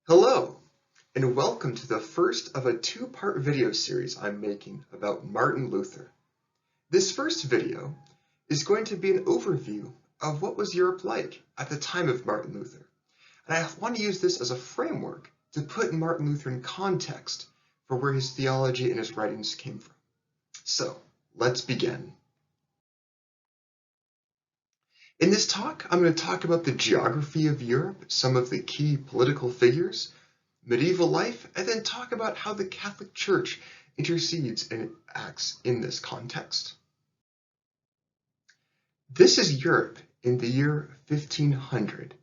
Hello, and welcome to the first of a two-part video series I'm making about Martin Luther. This first video is going to be an overview of what was Europe like at the time of Martin Luther. And I want to use this as a framework to put Martin Luther in context for where his theology and his writings came from. So, let's begin. In this talk, I'm going to talk about the geography of Europe, some of the key political figures, medieval life, and then talk about how the Catholic Church intercedes and acts in this context. This is Europe in the year 1500.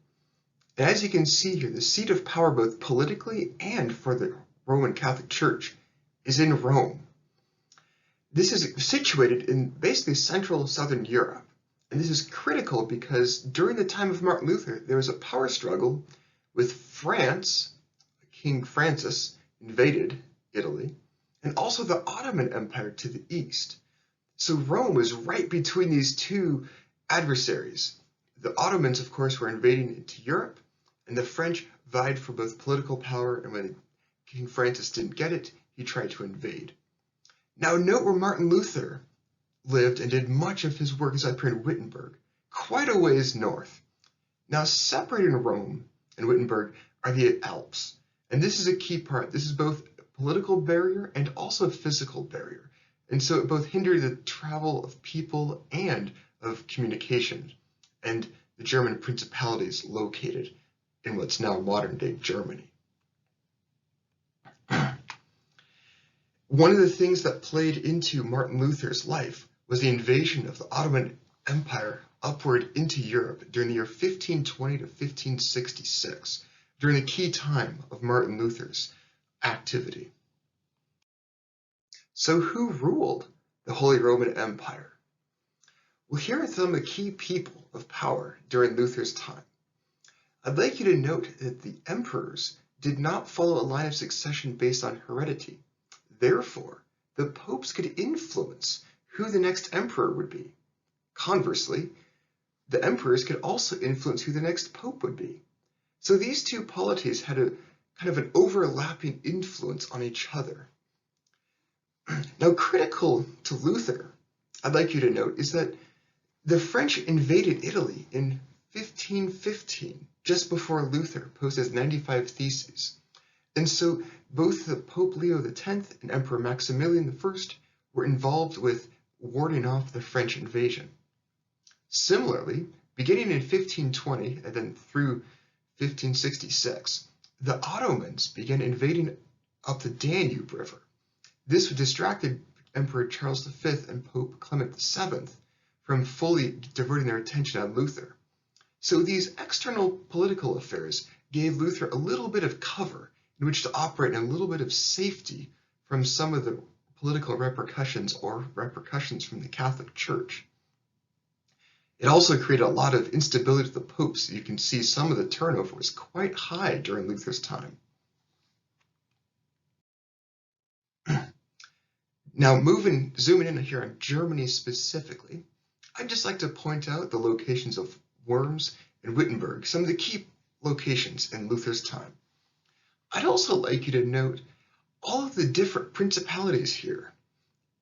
And as you can see here, the seat of power both politically and for the Roman Catholic Church is in Rome. This is situated in basically central southern Europe. And this is critical because during the time of Martin Luther, there was a power struggle with France. King Francis invaded Italy, and also the Ottoman Empire to the east. So Rome was right between these two adversaries. The Ottomans, of course, were invading into Europe, and the French vied for both political power, and when King Francis didn't get it, he tried to invade. Now note where Martin Luther lived and did much of his work is up here in Wittenberg, quite a ways north. Now separating Rome and Wittenberg are the Alps. And this is a key part. This is both a political barrier and also a physical barrier. And so it both hindered the travel of people and of communication. And the German principalities located in what's now modern-day Germany. One of the things that played into Martin Luther's life was the invasion of the Ottoman Empire upward into Europe during the year 1520 to 1566. During the key time of Martin Luther's activity. So who ruled the Holy Roman Empire? Well, here are some of the key people of power during Luther's time. I'd like you to note that the emperors did not follow a line of succession based on heredity. Therefore, the popes could influence who the next emperor would be. Conversely, the emperors could also influence who the next pope would be. So these two polities had a kind of an overlapping influence on each other. Now, critical to Luther, I'd like you to note, is that the French invaded Italy in 1515, just before Luther posed his 95 Theses. And so both the Pope Leo X and Emperor Maximilian I were involved with warding off the French invasion. Similarly, beginning in 1520 and then through 1566, the Ottomans began invading up the Danube River. This distracted Emperor Charles V and Pope Clement VII from fully diverting their attention on Luther. So these external political affairs gave Luther a little bit of cover in which to operate and a little bit of safety from some of the political repercussions or repercussions from the Catholic Church. It also created a lot of instability to the popes. You can see some of the turnover was quite high during Luther's time. Now zooming in here on Germany specifically, I'd just like to point out the locations of Worms and Wittenberg, some of the key locations in Luther's time. I'd also like you to note all of the different principalities here.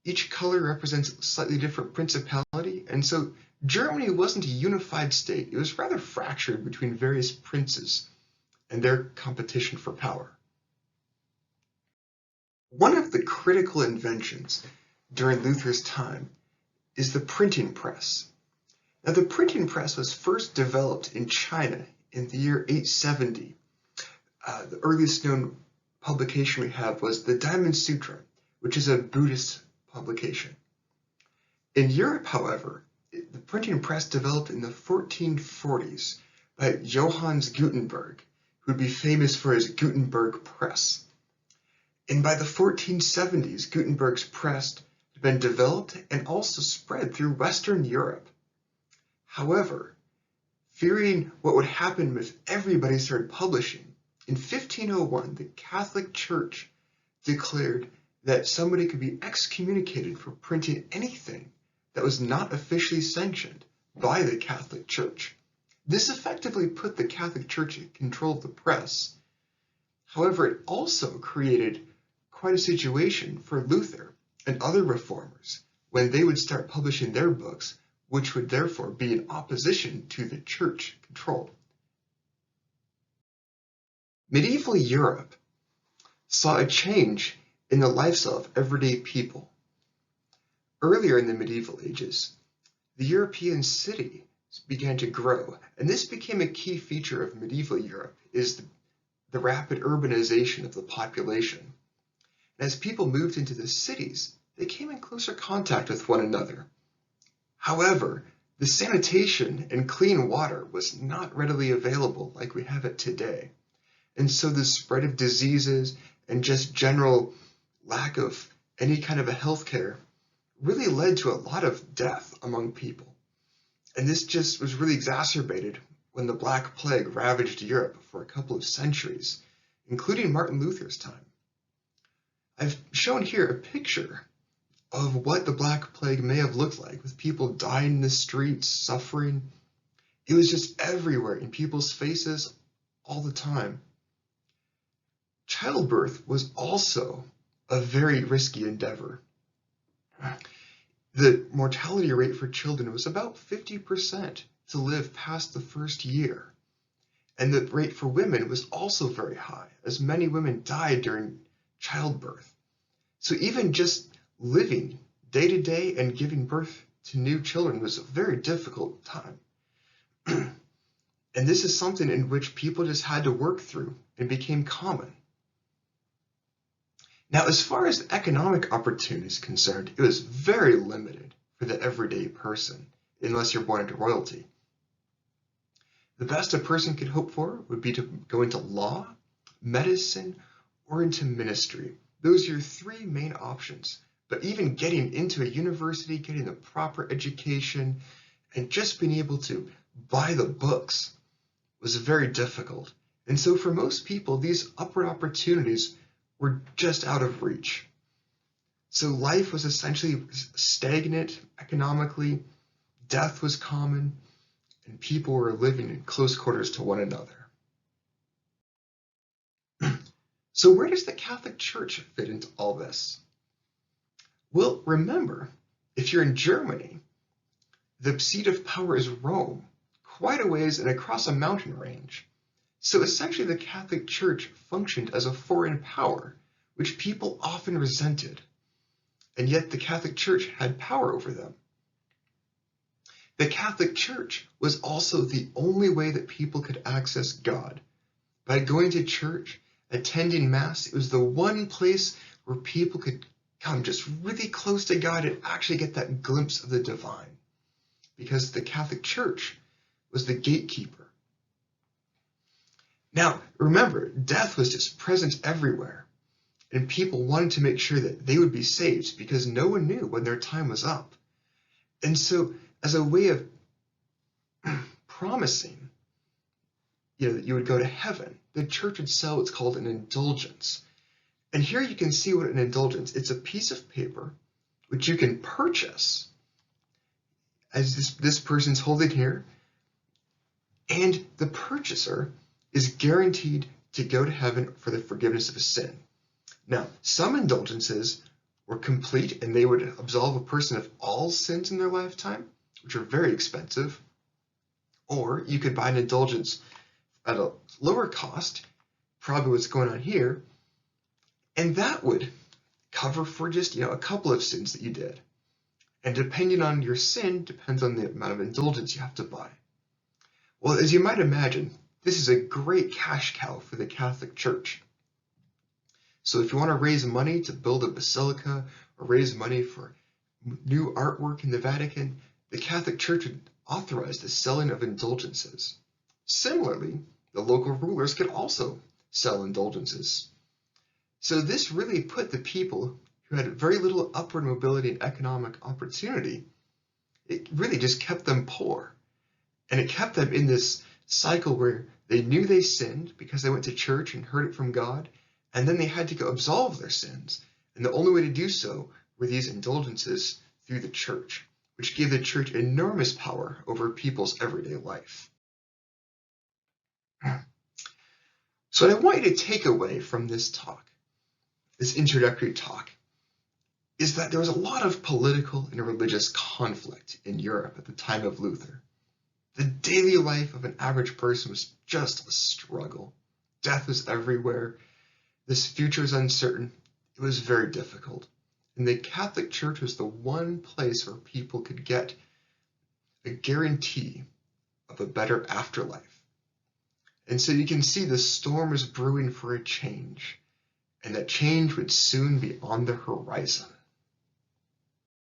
Each color represents a slightly different principality, and so Germany wasn't a unified state. It was rather fractured between various princes and their competition for power. One of the critical inventions during Luther's time is the printing press. Now, the printing press was first developed in China in the year 870. The earliest known publication we have was the Diamond Sutra, which is a Buddhist publication. In Europe, however, the printing press developed in the 1440s by Johannes Gutenberg, who would be famous for his Gutenberg press. And by the 1470s, Gutenberg's press had been developed and also spread through Western Europe. However, fearing what would happen if everybody started publishing, in 1501, the Catholic Church declared that somebody could be excommunicated for printing anything that was not officially sanctioned by the Catholic Church. This effectively put the Catholic Church in control of the press, However, it also created quite a situation for Luther and other reformers when they would start publishing their books, which would therefore be in opposition to the church control. Medieval Europe saw a change in the lifestyle of everyday people. Earlier in the Medieval Ages, the European city began to grow, and this became a key feature of medieval Europe, is the rapid urbanization of the population. And as people moved into the cities, they came in closer contact with one another. However, the sanitation and clean water was not readily available like we have it today. And so the spread of diseases and just general lack of any kind of a healthcare really led to a lot of death among people. And this just was really exacerbated when the Black Plague ravaged Europe for a couple of centuries, including Martin Luther's time. I've shown here a picture of what the Black Plague may have looked like, with people dying in the streets, suffering. It was just everywhere in people's faces all the time. Childbirth was also a very risky endeavor. The mortality rate for children was about 50% to live past the first year. And the rate for women was also very high, as many women died during childbirth. So even just living day to day and giving birth to new children was a very difficult time. And this is something in which people just had to work through and became common. Now, as far as economic opportunity is concerned, it was very limited for the everyday person, unless you're born into royalty. The best a person could hope for would be to go into law, medicine, or into ministry. Those are your three main options. But even getting into a university, getting the proper education, and just being able to buy the books was very difficult. And so for most people, these upward opportunities were just out of reach. So life was essentially stagnant economically, death was common, and people were living in close quarters to one another. So where does the Catholic Church fit into all this? Well, remember, if you're in Germany, the seat of power is Rome, quite a ways and across a mountain range. So essentially the Catholic Church functioned as a foreign power, which people often resented, and yet the Catholic Church had power over them. The Catholic Church was also the only way that people could access God. By going to church, attending Mass, it was the one place where people could come just really close to God and actually get that glimpse of the divine, because the Catholic Church was the gatekeeper. Now, remember, death was just present everywhere, and people wanted to make sure that they would be saved because no one knew when their time was up. And so, as a way of promising, that you would go to heaven, the church would sell what's called an indulgence. And here you can see what an indulgence is. It's a piece of paper which you can purchase, as this person's holding here, and the purchaser is guaranteed to go to heaven for the forgiveness of a sin. Now, some indulgences were complete and they would absolve a person of all sins in their lifetime, which are very expensive. Or you could buy an indulgence at a lower cost, probably what's going on here, and that would cover for just, a couple of sins that you did. And depending on your sin, depends on the amount of indulgence you have to buy. Well, as you might imagine, this is a great cash cow for the Catholic Church. So if you want to raise money to build a basilica or raise money for new artwork in the Vatican, the Catholic Church would authorize the selling of indulgences. Similarly, the local rulers could also sell indulgences. So this really put the people who had very little upward mobility and economic opportunity, it really just kept them poor. And it kept them in this cycle where they knew they sinned because they went to church and heard it from God, and then they had to go absolve their sins. And the only way to do so were these indulgences through the church, which gave the church enormous power over people's everyday life. So what I want you to take away from this talk, this introductory talk, is that there was a lot of political and religious conflict in Europe at the time of Luther. The daily life of an average person was just a struggle. Death was everywhere. This future was uncertain. It was very difficult. And the Catholic Church was the one place where people could get a guarantee of a better afterlife. And so you can see the storm was brewing for a change, and that change would soon be on the horizon.